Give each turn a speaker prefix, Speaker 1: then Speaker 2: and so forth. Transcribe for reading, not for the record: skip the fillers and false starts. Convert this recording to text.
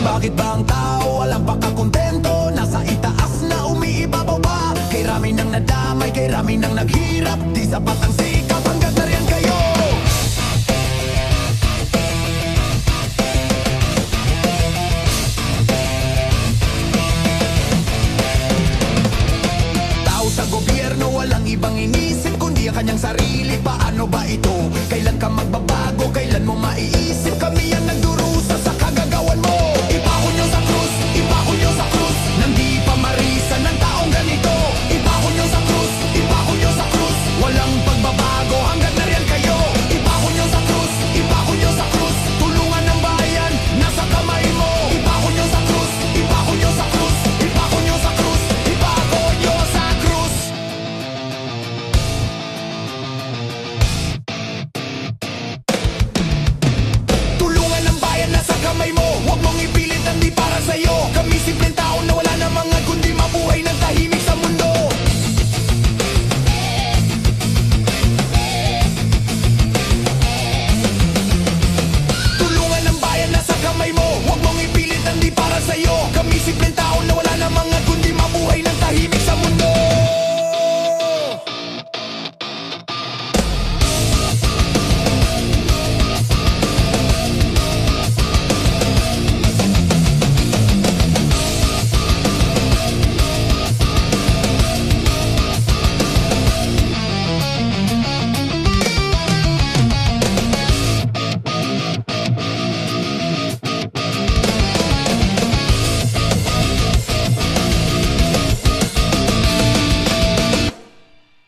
Speaker 1: Bakit ba ang tao walang pagkakontento? Nasa itaas na umiibabaw pa. Kay rami nang nadamay, kay rami nang naghirap. Di sapat ang sikap hanggat nariyan kayo. Tao sa gobyerno walang ibang inisip kundi ang kanyang sarili. Paano ba ito? Kailan ka magbabago? Kailan mo maiisip? Kami ang nagduro